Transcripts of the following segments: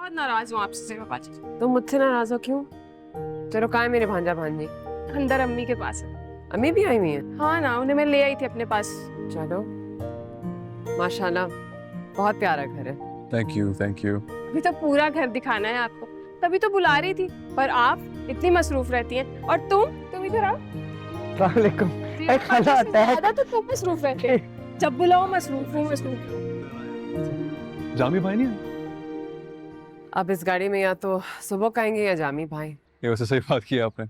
बहुत नाराज हूँ आपसे पापा जी। तुम मुझसे नाराज हो क्यों? चलो कहाँ है मेरे भांजा भांजी? अंदर अम्मी के पास है। अम्मी भी आई हुई है? हाँ ना, उन्हें मैं ले आई थी अपने पास। चलो, माशाल्लाह बहुत प्यारा घर है। Thank you thank you. अभी तो पूरा घर दिखाना है आपको, तभी तो बुला रही थी, पर आप इतनी मसरूफ रहती हैं। और तुम इधर आओ। ज्यादा तो तुम मसरूफ रहते हैं, जब बुलाओ मसरूफ हूँ मसरूफ हूँ। जामी भाई नहीं है? अब इस गाड़ी में या तो सुबह आएंगे या जामी भाई। ये वैसे सही बात की आपने।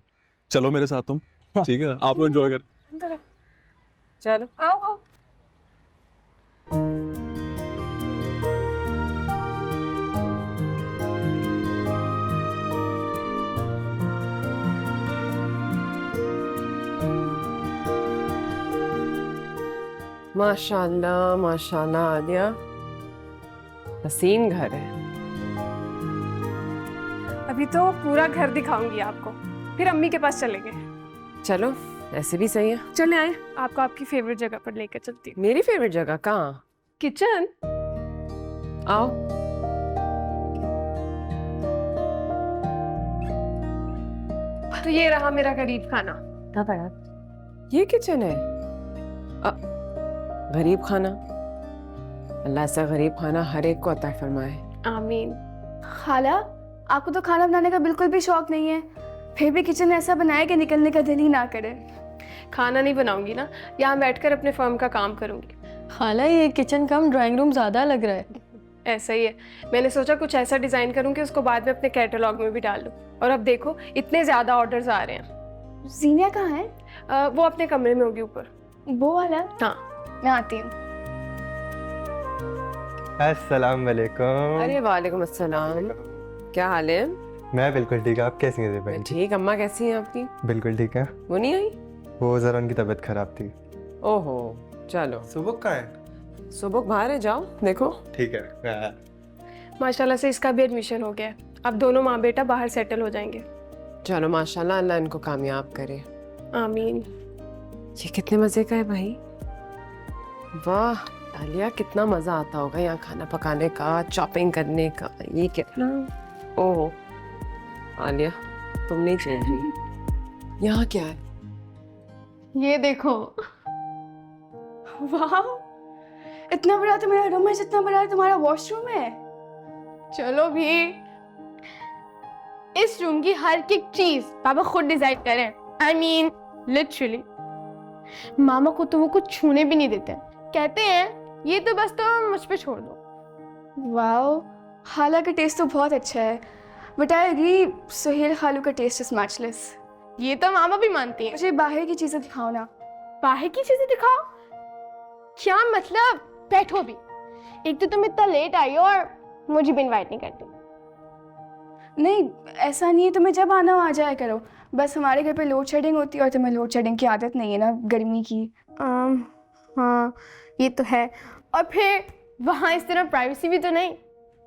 चलो मेरे साथ तुम, ठीक है? आप लोग एंजॉय कर। अंदर आओ। चलो आओ आओ। माशाल्लाह माशाल्लाह आलिया, हसीन घर है। अभी तो पूरा घर दिखाऊंगी आपको, फिर अम्मी के पास चलेंगे। चलो ऐसे भी सही है। चले आए, आपको आपकी फेवरेट जगह पर लेकर चलती हूँ। मेरी फेवरेट जगह कहाँ? किचन। आओ। तो ये रहा मेरा गरीब खाना। ये किचन है? गरीब खाना, अल्लाह से गरीब खाना हर एक को अता फरमाए। आमीन। खाला, आपको तो खाना बनाने का बिल्कुल भी शौक नहीं है, फिर भी किचन ऐसा बनाया कि निकलने का दिल ही ना करे। खाना नहीं बनाऊंगी ना, यहाँ बैठकर अपने फर्म का काम करूंगी। खाला ये किचन कम ड्राइंग रूम ज़्यादा लग रहा है। ऐसा ही है, मैंने सोचा कुछ ऐसा डिजाइन करूँ कि उसको बाद में अपने कैटलॉग में भी डाल दूँ। और अब देखो इतने ज्यादा ऑर्डर्स आ रहे हैं। जीनिया कहाँ है? वो अपने कमरे में होगी ऊपर। वो वाला? हाँ। मैं आती हूँ। अस्सलाम वालेकुम। अरे वालेकुम अस्सलाम, क्या हाल है? मैं बिल्कुल ठीक है, आप कैसी हैं मैं बहन? ठीक। अम्मा कैसी हैं आपकी? बिल्कुल ठीक है। वो नहीं आई? वो जरा उनकी तबीयत खराब थी। ओहो, चलो सुबह कहाँ है? सुबह बाहर है, जाओ देखो। ठीक है। माशाल्लाह से इसका भी एडमिशन हो गया है, अब दोनों माँ बेटा बाहर सेटल हो जाएंगे। चलो माशाल्लाह, अल्लाह इनको कामयाब करे। आमीन। ये कितने मजे का है भाई। वाह आलिया, कितना मजा आता होगा यहाँ खाना पकाने का, चॉपिंग करने का। ये कितना, ओह आलिया तुम नहीं चल रही। यहाँ क्या है? ये देखो। वाह, इतना बड़ा तो मेरा रूम है जितना बड़ा तुम्हारा वॉशरूम है। चलो भी, इस रूम की हर एक चीज पापा खुद डिसाइड करें। I mean literally. मामा को तो वो कुछ छूने भी नहीं देते, कहते हैं ये तो बस तुम मुझ पे छोड़ दो। वाह, खाला का टेस्ट तो बहुत अच्छा है, बट आई एग्री सुहेल खालू का टेस्ट इज मैचलेस। ये तो मामा भी मानती है। मुझे बाहर की चीजें दिखाओ ना। बाहर की चीजें दिखाओ? क्या मतलब? बैठो भी। एक तो तुम इतना लेट आई हो और मुझे भी इनवाइट नहीं करती। नहीं, ऐसा नहीं है, तुम्हें जब आना हो आ जाया करो। बस हमारे घर पे लोड शेडिंग होती है और तुम्हें लोड शेडिंग की आदत नहीं है ना, गर्मी की। हाँ ये तो है। और फिर वहाँ इस तरह प्राइवेसी भी तो नहीं,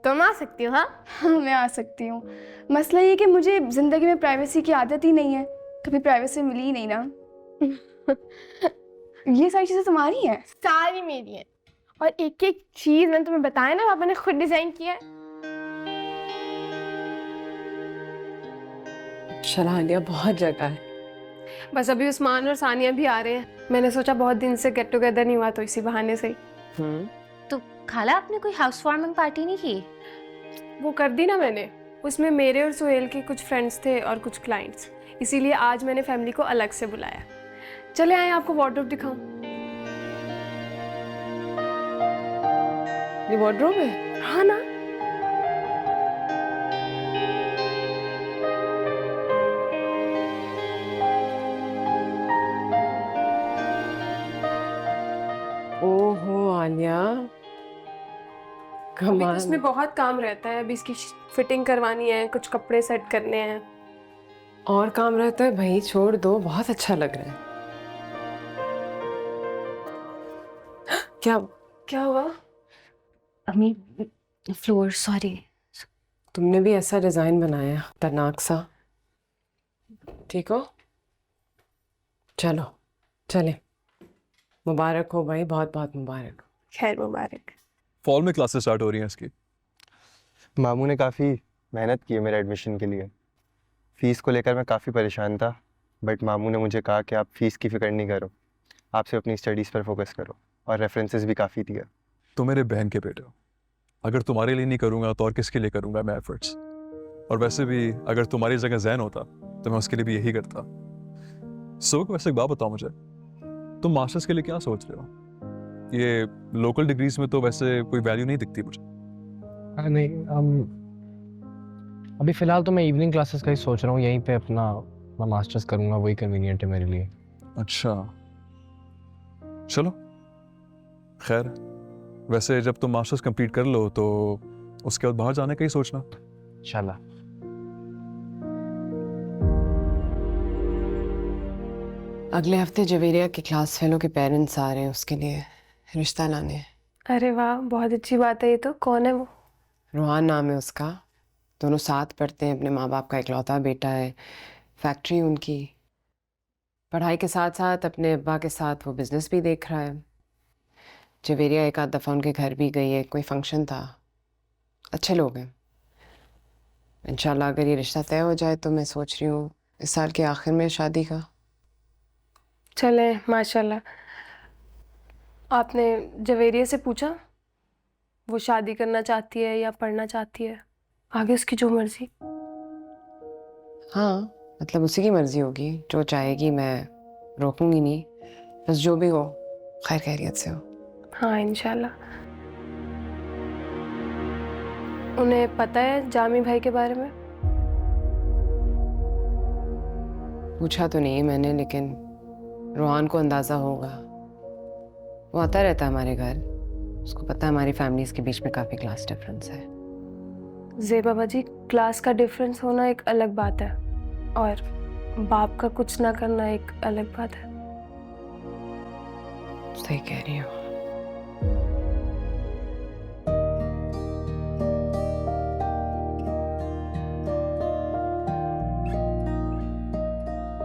तुम आ सकती हो। हाँ हाँ, मैं आ सकती हूँ। मसला ये कि मुझे ज़िंदगी में प्राइवेसी की आदत ही नहीं है, कभी प्राइवेसी मिली ही नहीं ना। ये सारी चीज़ें तुम्हारी हैं? सारी मेरी है, और एक एक चीज मैंने तुम्हें बताया ना, पापा ने खुद डिजाइन किया है। चला आलिया, बहुत जगह है। बस अभी उस्मान और सानिया भी आ रहे हैं, मैंने सोचा बहुत दिन से गेट टुगेदर नहीं हुआ तो इसी बहाने से ही। तो खाला आपने कोई हाउस वार्मिंग पार्टी नहीं की? वो कर दी ना मैंने, उसमें मेरे और सुहेल के कुछ फ्रेंड्स थे और कुछ क्लाइंट्स, इसीलिए आज मैंने फैमिली को अलग से बुलाया। चले आए आपको वार्डरोब दिखाऊं। ये वार्डरोब है? हाँ ना। ओहो आलिया, अभी तो कमाल। इसमें बहुत काम रहता है, अभी इसकी फिटिंग करवानी है, कुछ कपड़े सेट करने हैं। और काम रहता है भाई, छोड़ दो, बहुत अच्छा लग रहा है। क्या क्या हुआ? अम्मी फ्लोर सॉरी। तुमने भी ऐसा डिजाइन बनाया खतरनाक सा? ठीक हो? चलो चले, मुबारक हो भाई, बहुत बहुत मुबारक। खैर मुबारक। फॉल में क्लासेस स्टार्ट हो रही हैं इसकी। मामू ने काफ़ी मेहनत की है मेरे एडमिशन के लिए। फ़ीस को लेकर मैं काफ़ी परेशान था, बट मामू ने मुझे कहा कि आप फ़ीस की फ़िक्र नहीं करो, आप सिर्फ अपनी स्टडीज़ पर फोकस करो, और रेफरेंसेस भी काफ़ी दिया। तो मेरे बहन के बेटे हो, अगर तुम्हारे लिए नहीं करूँगा तो और किसके लिए करूँगा मैं एफर्ट्स। और वैसे भी अगर तुम्हारी जगह जैन होता तो मैं उसके लिए भी यही करता। वैसे एक बात बताओ मुझे, तुम मास्टर्स के लिए क्या सोच रहे हो? ये लोकल डिग्रीज में तो वैसे कोई वैल्यू नहीं दिखती मुझे। नहीं, अभी फ़िलहाल तो मैं इवनिंग क्लासेस का ही सोच रहा हूँ, यहीं पे अपना मैं मास्टर्स करूँगा, वही कन्वीनियंट है मेरे लिए। अच्छा, चलो खैर। वैसे जब तुम मास्टर्स कंप्लीट कर लो तो उसके बाद बाहर जाने का ही सोचना। इंशाल्लाह। अगले हफ्ते जवेरिया के क्लास फेलो के पेरेंट्स आ रहे हैं उसके लिए रिश्ता लाने। अरे वाह, बहुत अच्छी बात है। ये तो कौन है वो? रोहान नाम है उसका। दोनों साथ पढ़ते हैं, अपने माँ बाप का इकलौता बेटा है, फैक्ट्री उनकी। पढ़ाई के साथ साथ अपने अब्बा के साथ वो बिजनेस भी देख रहा है। जवेरिया एक आध दफ़ा उनके घर भी गई है, कोई फंक्शन था। अच्छे लोग हैं। इंशाल्लाह अगर ये रिश्ता तय हो जाए तो मैं सोच रही हूँ इस साल के आखिर में शादी का। चले माशाल्लाह। आपने जवेरिया से पूछा वो शादी करना चाहती है या पढ़ना चाहती है? आगे उसकी जो मर्जी। हाँ, मतलब उसी की मर्जी होगी, जो चाहेगी मैं रोकूंगी नहीं। बस जो भी हो खैर खैरियत से हो। हाँ इंशाल्लाह। उन्हें पता है जामी भाई के बारे में? पूछा तो नहीं मैंने, लेकिन रोहान को अंदाज़ा होगा। वो आता रहता है हमारे घर, उसको पता है हमारी फैमिलीज के बीच में काफ़ी क्लास डिफरेंस है। ज़ेबा बाजी, क्लास का डिफरेंस होना एक अलग बात है और बाप का कुछ ना करना एक अलग बात है। सही कह रही हो।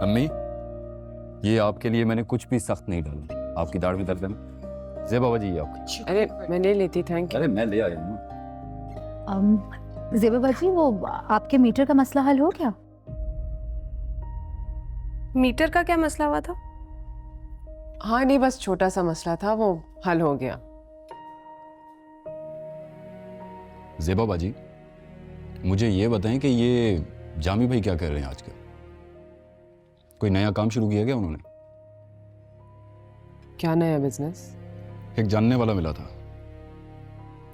अम्मी, ये आपके लिए मैंने कुछ भी सख्त नहीं डाला। आपकी दाढ़ में दर्द है ना? ज़ेबा बाजी ये आपकी। अरे मैं ले लेती, थैंक यू। अरे मैं ले आया हूँ। ज़ेबा बाजी, वो आपके मीटर का मसला हल हो गया? मीटर का क्या मसला हुआ था? हाँ नहीं, बस छोटा सा मसला था, वो हल हो गया। ज़ेबा बाजी, मुझे ये बताएं कि ये जामी भाई क्या कर रहे हैं आजकल? कोई नया काम शुरू किया क्या उन्होंने? क्या नया बिजनेस? एक जानने वाला मिला था,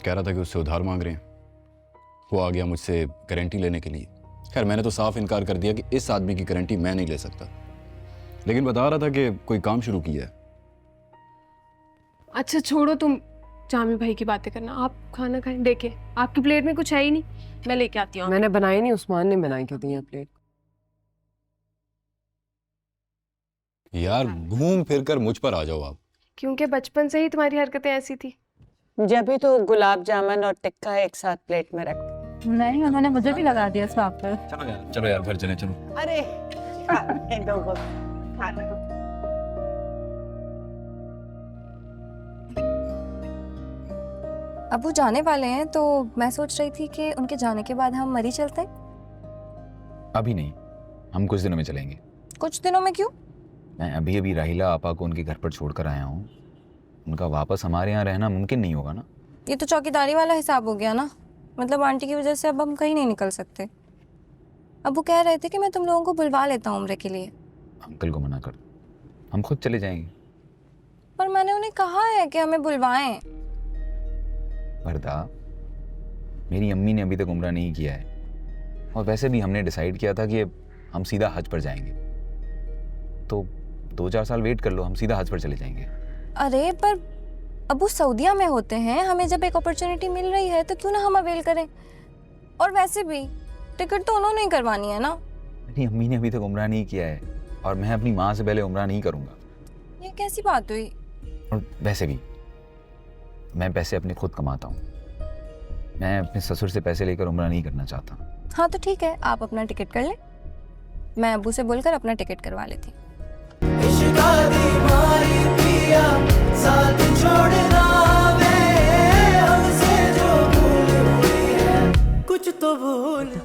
कह रहा था कि उससे उधार मांग रहे हैं। वो आ गया मुझसे गारंटी लेने के लिए। खैर मैंने तो साफ इनकार कर दिया कि इस आदमी की गारंटी मैं नहीं ले सकता, लेकिन बता रहा था कि कोई काम शुरू किया है। अच्छा छोड़ो तुम जामी भाई की बातें करना, आप खाना खाएं। देखे आपकी प्लेट में कुछ है ही नहीं, मैं लेके आती हूँ। मैंने बनाई नहीं, उस्मान ने बनाई क्यों दी प्लेट। यार घूम फिर कर मुझ पर आ जाओ आप। क्योंकि बचपन से ही तुम्हारी हरकतें ऐसी थी। जब भी तो गुलाब जामुन और टिक्का एक साथ प्लेट में रख। नहीं, उन्होंने मुझे भी लगा दिया स्वाद पर। चलो यार घर चले, चलो। अरे दो खाना। अब वो जाने वाले हैं तो मैं सोच रही थी कि उनके जाने के बाद हम मरी चलते हैं। अभी नहीं, हम कुछ दिनों में चलेंगे। कुछ दिनों में क्यों? मैं अभी अभी राहिला आपा को उनके घर पर छोड़कर आया हूँ। उनका वापस हमारे यहाँ रहना मुमकिन नहीं होगा ना। ये तो चौकीदारी वाला हिसाब हो गया ना। मतलब आंटी की वजह से अब हम कहीं नहीं निकल सकते। अब वो कह रहे थे कि मैं तुम लोगों को बुलवा लेता हूँ उम्र के लिए। अंकल को मना कर, हम खुद चले जाएंगे। पर मैंने उन्हें कहा है कि हमें बुलवाएं। वरदा, मेरी अम्मी ने अभी तक उम्रा नहीं किया है, और वैसे भी हमने डिसाइड किया था कि हम सीधा हज पर जाएंगे। तो 2-4 साल वेट कर लो, हम सीधा हज पर चले जाएंगे। अरे पर अब वो सऊदीया में होते हैं, हमें जब एक अपॉर्चुनिटी मिल रही है तो क्यों ना हम अवेल करें। और वैसे भी टिकट तो उन्होंने ही करवानी है ना। मेरी अम्मी ने अभी तक उम्रा नहीं किया है, और मैं अपनी माँ से पहले उम्रा नहीं करूँगा। ये कैसी बात हुई? और वैसे भी मैं पैसे अपने खुद कमाता हूँ, मैं अपने ससुर से पैसे लेकर उम्रा नहीं करना चाहता। हाँ तो ठीक है, आप अपना टिकट कर लें, मैं अब्बू से बोलकर अपना टिकट करवा लेती। साथ छोड़ना वे हमसे जो भूल हुई है। तो भूल